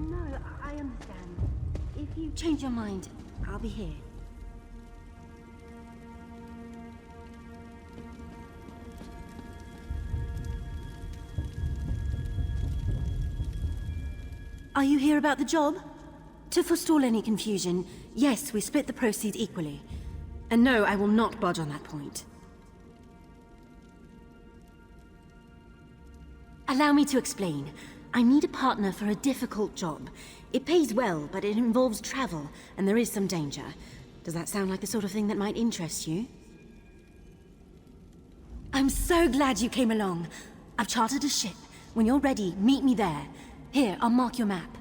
No, I understand. If you change your mind, I'll be here. Are you here about the job? To forestall any confusion, yes, we split the proceeds equally. And no, I will not budge on that point. Allow me to explain. I need a partner for a difficult job. It pays well, but it involves travel, and there is some danger. Does that sound like the sort of thing that might interest you? I'm so glad you came along. I've chartered a ship. When you're ready, meet me there. Here, I'll mark your map.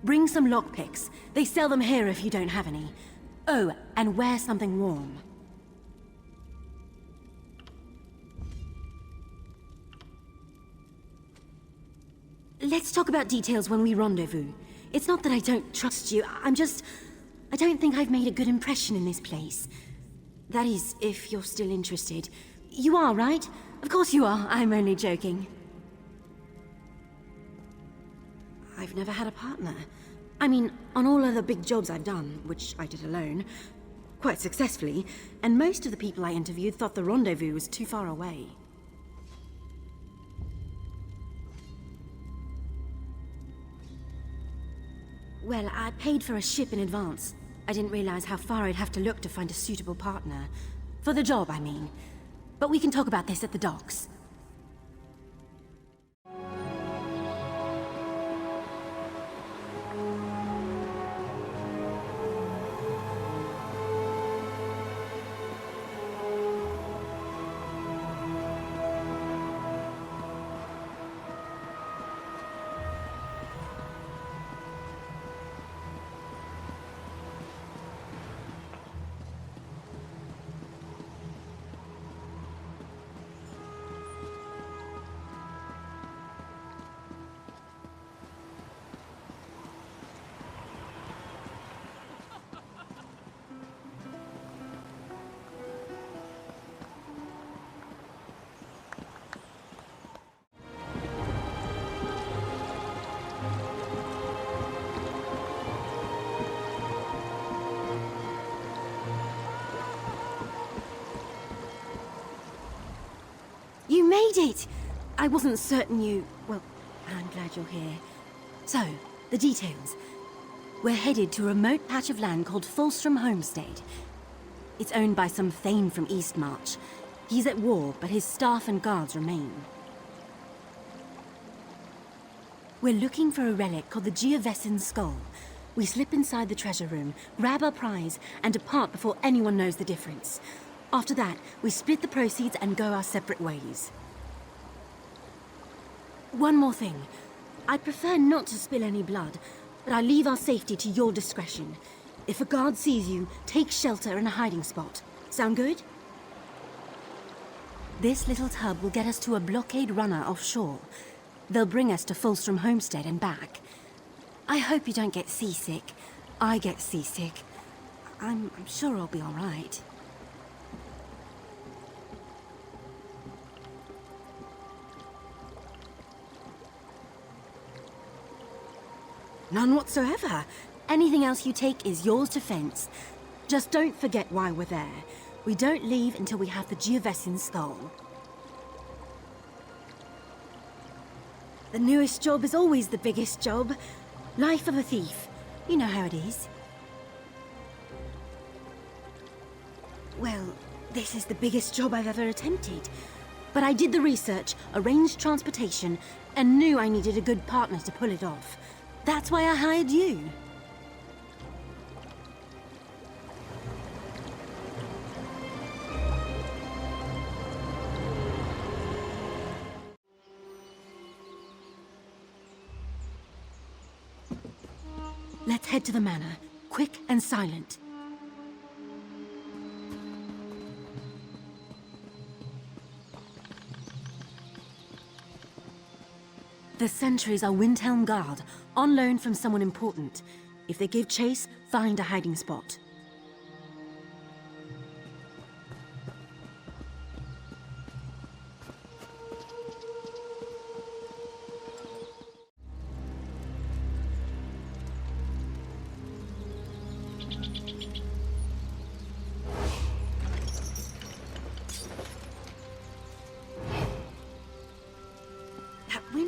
Bring some lockpicks. They sell them here if you don't have any. Oh, and wear something warm. Let's talk about details when we rendezvous. It's not that I don't trust you, I don't think I've made a good impression in this place. That is, if you're still interested. You are, right? Of course you are, I'm only joking. I've never had a partner. I mean, on all other big jobs I've done, which I did alone, quite successfully, and most of the people I interviewed thought the rendezvous was too far away. Well, I paid for a ship in advance. I didn't realize how far I'd have to look to find a suitable partner. For the job, I mean. But we can talk about this at the docks. You made it! I wasn't certain you... Well, I'm glad you're here. So, the details. We're headed to a remote patch of land called Fulstrom Homestead. It's owned by some Thane from Eastmarch. He's at war, but his staff and guards remain. We're looking for a relic called the Geovessan Skull. We slip inside the treasure room, grab our prize, and depart before anyone knows the difference. After that, we split the proceeds and go our separate ways. One more thing. I'd prefer not to spill any blood, but I leave our safety to your discretion. If a guard sees you, take shelter in a hiding spot. Sound good? This little tub will get us to a blockade runner offshore. They'll bring us to Fulstrom Homestead and back. I hope you don't get seasick. I get seasick. I'm sure I'll be all right. None whatsoever. Anything else you take is yours to fence. Just don't forget why we're there. We don't leave until we have the Geovessan Skull. The newest job is always the biggest job. Life of a thief. You know how it is. Well, this is the biggest job I've ever attempted. But I did the research, arranged transportation, and knew I needed a good partner to pull it off. That's why I hired you. Let's head to the manor, quick and silent. The sentries are Windhelm Guard, on loan from someone important. If they give chase, find a hiding spot.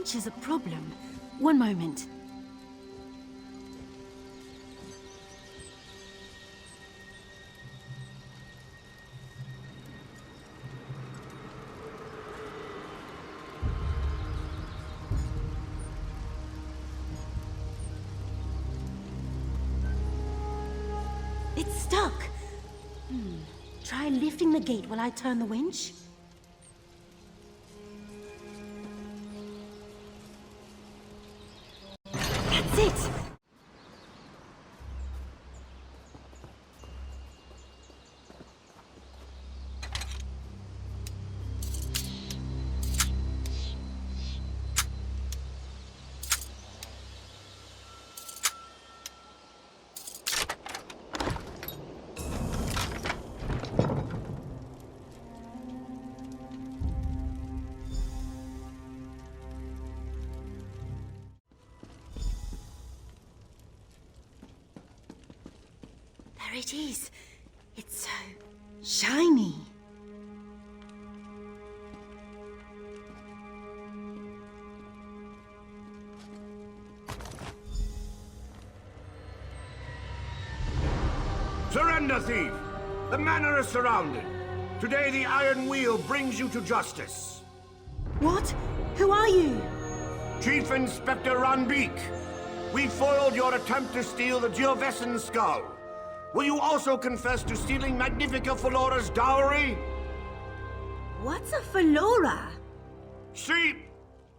winch is a problem. One moment. It's stuck. Try lifting the gate while I turn the winch. That's it! There it is. It's so shiny. Surrender, thief! The manor is surrounded. Today the Iron Wheel brings you to justice. What? Who are you? Chief Inspector Ranbeek. We foiled your attempt to steal the Geovessan skull. Will you also confess to stealing Magnifica Felora's dowry? What's a Felora? See?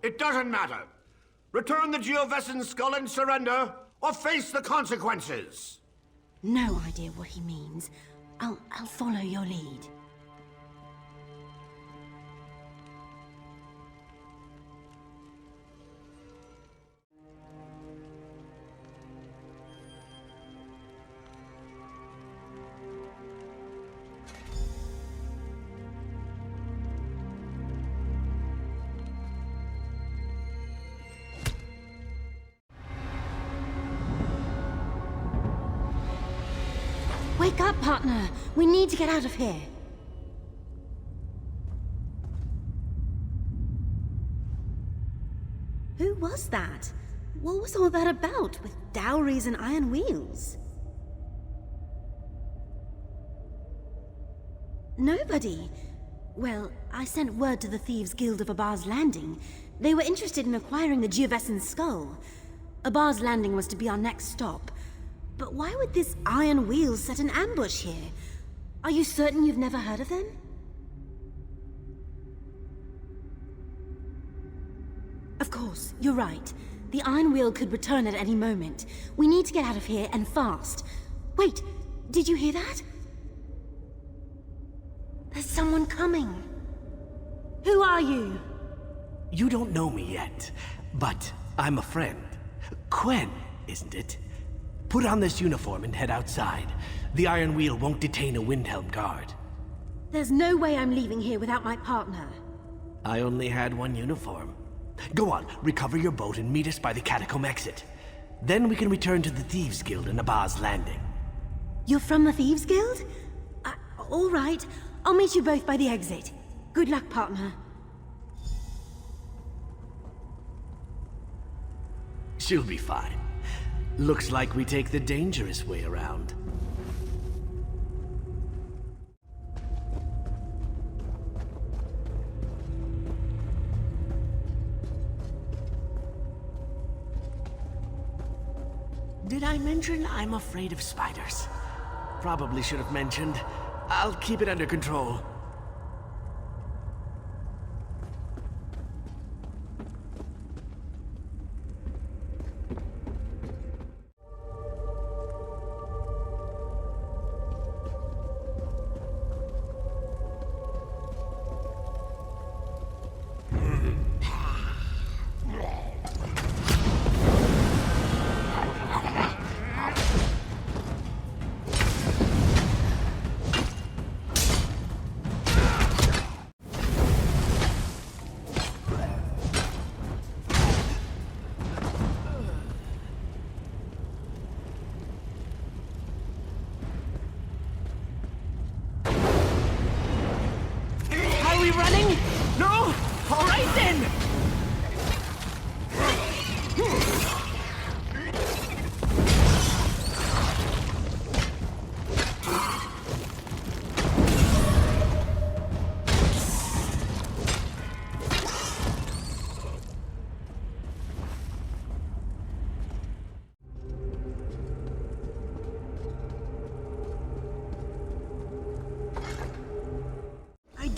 It doesn't matter. Return the Geovessan skull and surrender, or face the consequences. No idea what he means. I'll follow your lead. Wake up, partner! We need to get out of here. Who was that? What was all that about, with dowries and iron wheels? Nobody. Well, I sent word to the Thieves Guild of Abah's Landing. They were interested in acquiring the Geovessan skull. Abah's Landing was to be our next stop. But why would this iron wheel set an ambush here? Are you certain you've never heard of them? Of course, you're right. The iron wheel could return at any moment. We need to get out of here, and fast. Wait, did you hear that? There's someone coming. Who are you? You don't know me yet, but I'm a friend. Quen, isn't it? Put on this uniform and head outside. The Iron Wheel won't detain a Windhelm guard. There's no way I'm leaving here without my partner. I only had one uniform. Go on, recover your boat and meet us by the catacomb exit. Then we can return to the Thieves Guild in Abah's Landing. You're from the Thieves Guild? All right. I'll meet you both by the exit. Good luck, partner. She'll be fine. Looks like we take the dangerous way around. Did I mention I'm afraid of spiders? Probably should have mentioned. I'll keep it under control.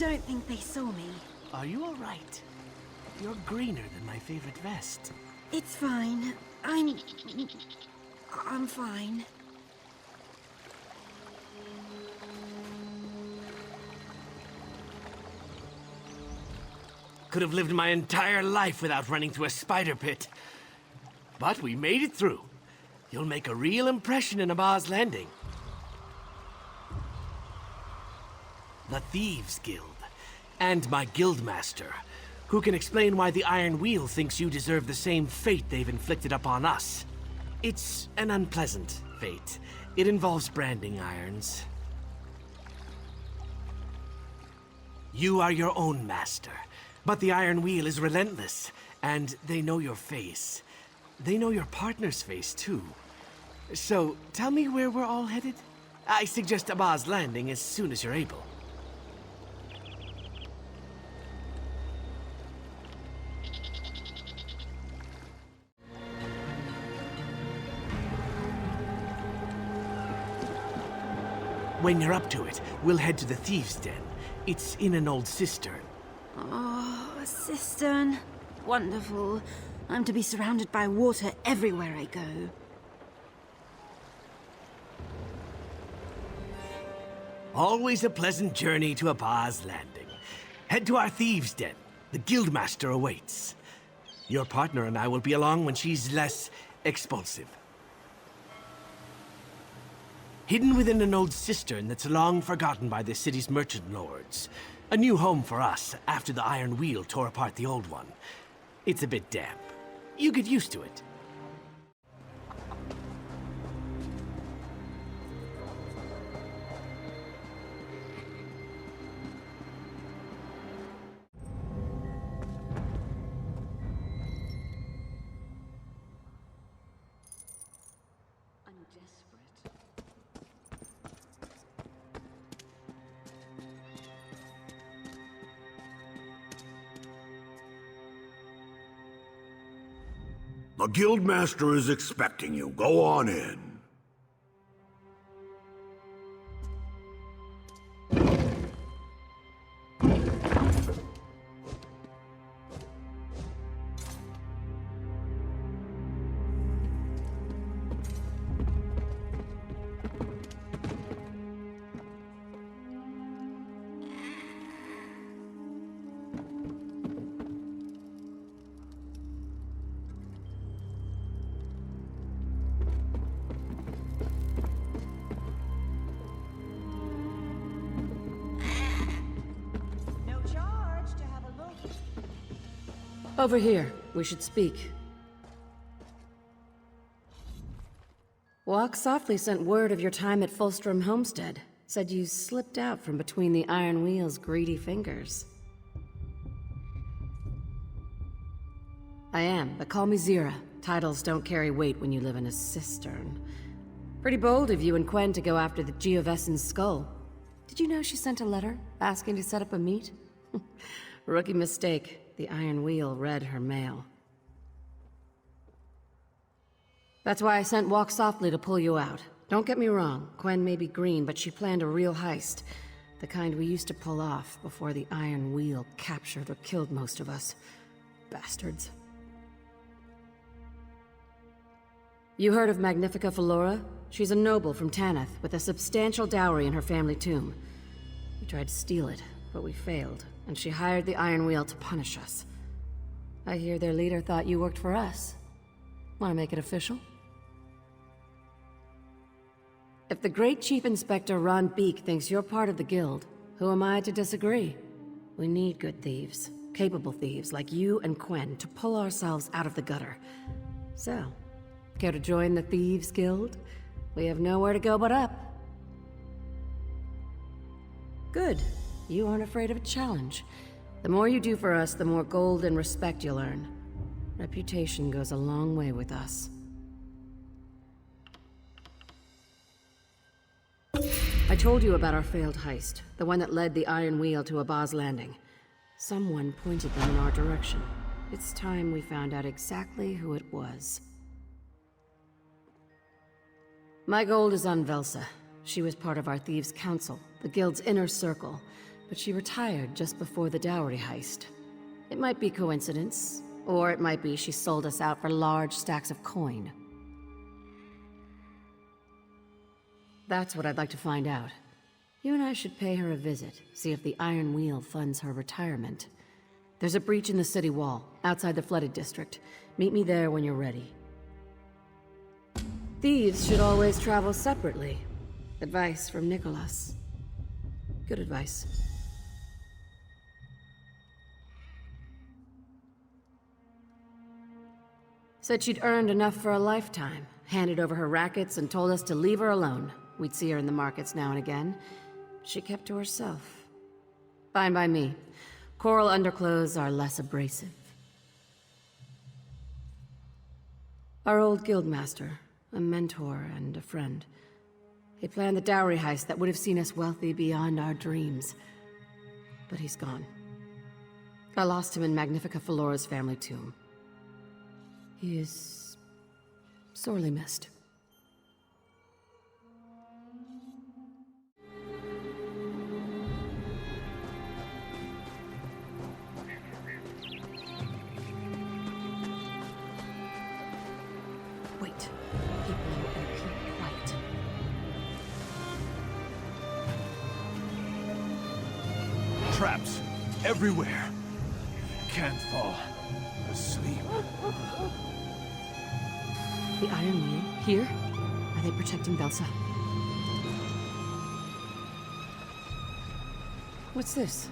don't think they saw me. Are you all right? You're greener than my favorite vest. It's fine. I'm fine. Could have lived my entire life without running through a spider pit. But we made it through. You'll make a real impression in Abah's Landing. The Thieves Guild. And my guildmaster, who can explain why the Iron Wheel thinks you deserve the same fate they've inflicted upon us. It's an unpleasant fate. It involves branding irons. You are your own master, but the Iron Wheel is relentless, and they know your face. They know your partner's face, too. So, tell me where we're all headed? I suggest Abah's Landing as soon as you're able. When you're up to it, we'll head to the Thieves' Den. It's in an old cistern. Oh, a cistern. Wonderful. I'm to be surrounded by water everywhere I go. Always a pleasant journey to Abah's Landing. Head to our Thieves' Den. The Guildmaster awaits. Your partner and I will be along when she's less expulsive. Hidden within an old cistern that's long forgotten by the city's merchant lords. A new home for us after the Iron Wheel tore apart the old one. It's a bit damp. You get used to it. The Guildmaster is expecting you. Go on in. Over here. We should speak. Walk Softly sent word of your time at Fulstrom Homestead. Said you slipped out from between the Iron Wheel's greedy fingers. I am, but call me Zira. Titles don't carry weight when you live in a cistern. Pretty bold of you and Quen to go after the Geovessen's skull. Did you know she sent a letter asking to set up a meet? Rookie mistake. The Iron Wheel read her mail. That's why I sent Walk Softly to pull you out. Don't get me wrong, Quen may be green, but she planned a real heist. The kind we used to pull off before the Iron Wheel captured or killed most of us. Bastards. You heard of Magnifica Flora? She's a noble from Tanith, with a substantial dowry in her family tomb. We tried to steal it, but we failed, and she hired the Iron Wheel to punish us. I hear their leader thought you worked for us. Want to make it official? If the great Chief Inspector Ron Beek thinks you're part of the Guild, who am I to disagree? We need good thieves, capable thieves like you and Quen to pull ourselves out of the gutter. So, care to join the Thieves Guild? We have nowhere to go but up. Good. You aren't afraid of a challenge. The more you do for us, the more gold and respect you'll earn. Reputation goes a long way with us. I told you about our failed heist, the one that led the Iron Wheel to Abah's Landing. Someone pointed them in our direction. It's time we found out exactly who it was. My gold is on Velsa. She was part of our Thieves' Council, the Guild's inner circle, but she retired just before the dowry heist. It might be coincidence, or it might be she sold us out for large stacks of coin. That's what I'd like to find out. You and I should pay her a visit, see if the Iron Wheel funds her retirement. There's a breach in the city wall, outside the flooded district. Meet me there when you're ready. Thieves should always travel separately. Advice from Nicholas. Good advice. Said she'd earned enough for a lifetime, handed over her rackets and told us to leave her alone. We'd see her in the markets now and again. She kept to herself. Fine by me. Coral underclothes are less abrasive. Our old guildmaster, a mentor and a friend. He planned the dowry heist that would have seen us wealthy beyond our dreams. But he's gone. I lost him in Magnifica Felora's family tomb. He is sorely missed. Wait. Keep low and keep quiet. Traps everywhere. Can't fall asleep. The Iron Wheel? Here? Are they protecting Velsa? What's this?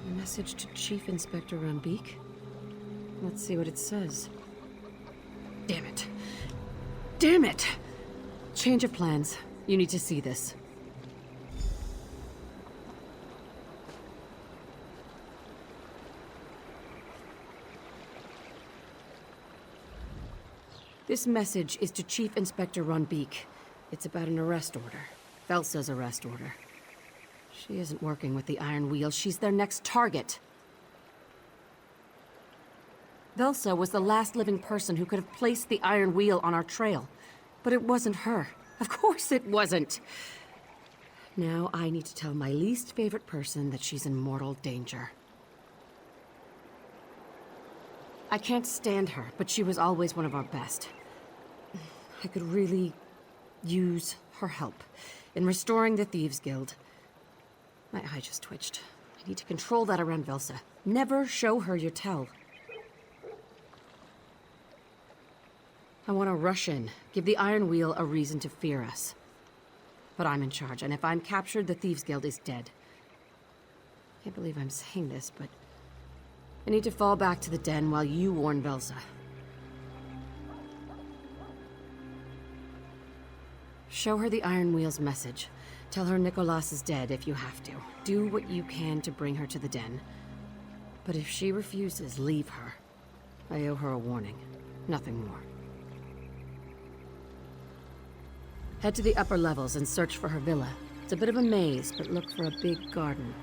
A message to Chief Inspector Unbeek? Let's see what it says. Damn it. Damn it! Change of plans. You need to see this. This message is to Chief Inspector Unbeek. It's about an arrest order. Velsa's arrest order. She isn't working with the Iron Wheel. She's their next target. Velsa was the last living person who could have placed the Iron Wheel on our trail. But it wasn't her. Of course it wasn't. Now I need to tell my least favorite person that she's in mortal danger. I can't stand her, but she was always one of our best. I could really use her help in restoring the Thieves Guild. My eye just twitched. I need to control that around Velsa. Never show her your tell. I want to rush in, give the Iron Wheel a reason to fear us. But I'm in charge, and if I'm captured, the Thieves Guild is dead. Can't believe I'm saying this, but I need to fall back to the den while you warn Velsa. Show her the Iron Wheel's message. Tell her Nicholas is dead if you have to. Do what you can to bring her to the den. But if she refuses, leave her. I owe her a warning. Nothing more. Head to the upper levels and search for her villa. It's a bit of a maze, but look for a big garden.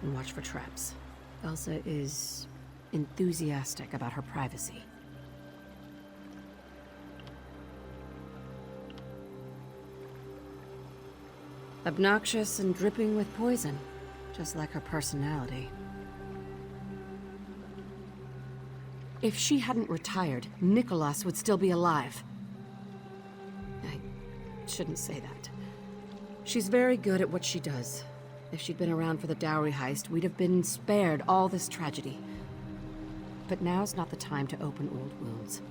And watch for traps. Velsa is enthusiastic about her privacy. Obnoxious and dripping with poison, just like her personality. If she hadn't retired, Nicholas would still be alive. I shouldn't say that. She's very good at what she does. If she'd been around for the dowry heist, we'd have been spared all this tragedy. But now's not the time to open old wounds.